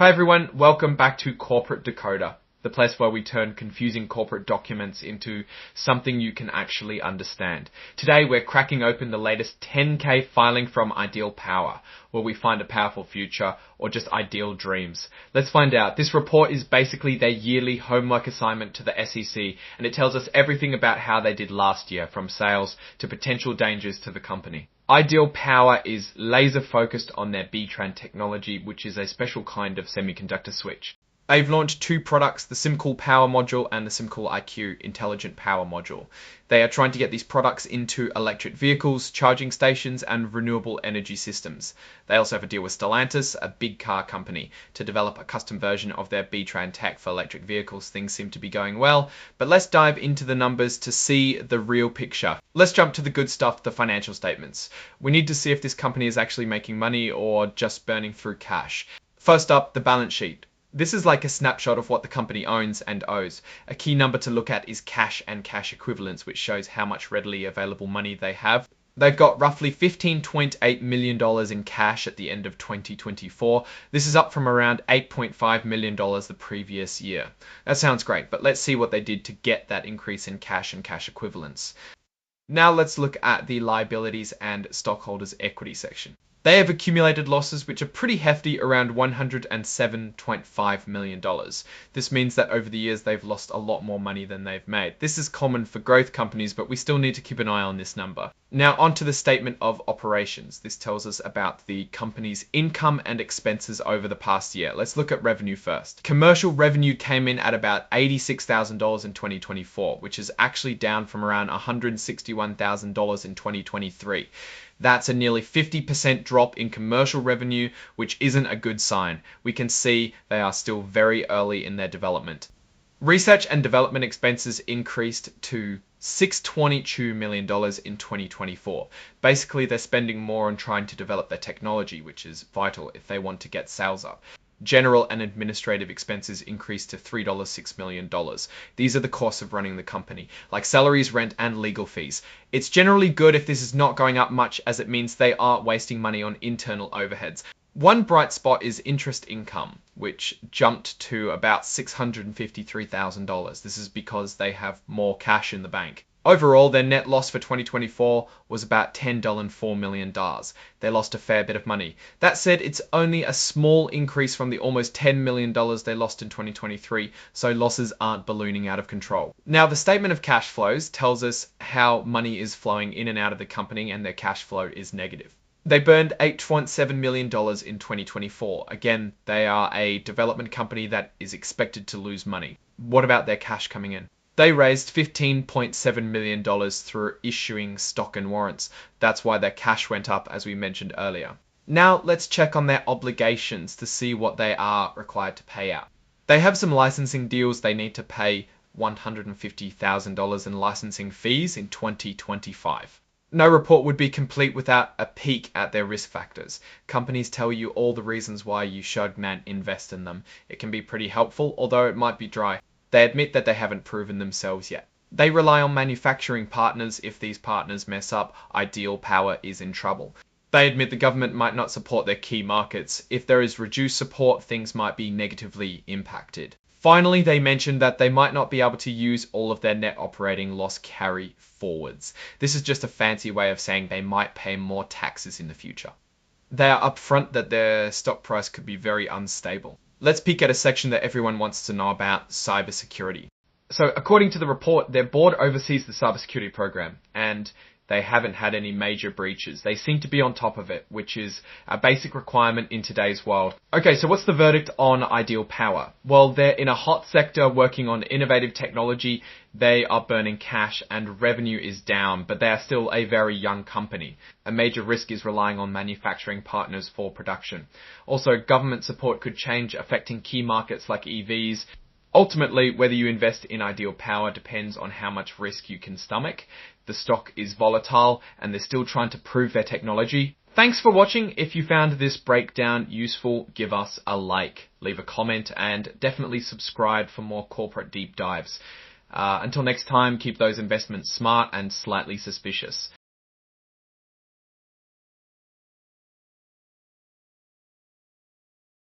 Hi everyone, welcome back to Corporate Decoder, the place where we turn confusing corporate documents into something you can actually understand. Today we're cracking open the latest 10K filing from Ideal Power. Will we find a powerful future or just ideal dreams? Let's find out. This report is basically their yearly homework assignment to the SEC, and it tells us everything about how they did last year, from sales to potential dangers to the company. Ideal Power is laser focused on their B-TRAN technology, which is a special kind of semiconductor switch. They've launched two products, the SimCool Power Module and the SimCool IQ Intelligent Power Module. They are trying to get these products into electric vehicles, charging stations, and renewable energy systems. They also have a deal with Stellantis, a big car company, to develop a custom version of their B-TRAN tech for electric vehicles. Things seem to be going well, but let's dive into the numbers to see the real picture. Let's jump to the good stuff, the financial statements. We need to see if this company is actually making money or just burning through cash. First up, the balance sheet. This is like a snapshot of what the company owns and owes. A key number to look at is cash and cash equivalents, which shows how much readily available money they have. They've got roughly $15.8 million in cash at the end of 2024. This is up from around $8.5 million the previous year. That sounds great, but let's see what they did to get that increase in cash and cash equivalents. Now let's look at the liabilities and stockholders' equity section. They have accumulated losses which are pretty hefty, around $107.5 million. This means that over the years they've lost a lot more money than they've made. This is common for growth companies, but we still need to keep an eye on this number. Now onto the statement of operations. This tells us about the company's income and expenses over the past year. Let's look at revenue first. Commercial revenue came in at about $86,000 in 2024, which is actually down from around $161,000 in 2023. That's a nearly 50% drop in commercial revenue, which isn't a good sign. We can see they are still very early in their development. Research and development expenses increased to $622 million in 2024. Basically, they're spending more on trying to develop their technology, which is vital if they want to get sales up. General and administrative expenses increased to $3.6 million. These are the costs of running the company, like salaries, rent, and legal fees. It's generally good if this is not going up much, as it means they aren't wasting money on internal overheads. One bright spot is interest income, which jumped to about $653,000. This is because they have more cash in the bank. Overall, their net loss for 2024 was about $10.4 million. They lost a fair bit of money. That said, it's only a small increase from the almost $10 million they lost in 2023, so losses aren't ballooning out of control. Now, the statement of cash flows tells us how money is flowing in and out of the company, and their cash flow is negative. They burned $8.7 million in 2024. Again, they are a development company that is expected to lose money. What about their cash coming in? They raised $15.7 million through issuing stock and warrants. That's why their cash went up, as we mentioned earlier. Now let's check on their obligations to see what they are required to pay out. They have some licensing deals. They need to pay $150,000 in licensing fees in 2025. No report would be complete without a peek at their risk factors. Companies tell you all the reasons why you should invest in them. It can be pretty helpful, although it might be dry. They admit that they haven't proven themselves yet. They rely on manufacturing partners. If these partners mess up, Ideal Power is in trouble. They admit the government might not support their key markets. If there is reduced support, things might be negatively impacted. Finally, they mentioned that they might not be able to use all of their net operating loss carry forwards. This is just a fancy way of saying they might pay more taxes in the future. They are upfront that their stock price could be very unstable. Let's peek at a section that everyone wants to know about: cybersecurity. So according to the report, their board oversees the cybersecurity program, and they haven't had any major breaches. They seem to be on top of it, which is a basic requirement in today's world. Okay, so what's the verdict on Ideal Power? Well, they're in a hot sector working on innovative technology. They are burning cash and revenue is down, but they are still a very young company. A major risk is relying on manufacturing partners for production. Also, government support could change, affecting key markets like EVs. Ultimately, whether you invest in Ideal Power depends on how much risk you can stomach. The stock is volatile and they're still trying to prove their technology. Thanks for watching. If you found this breakdown useful, give us a like, leave a comment, and definitely subscribe for more corporate deep dives. Until next time, keep those investments smart and slightly suspicious.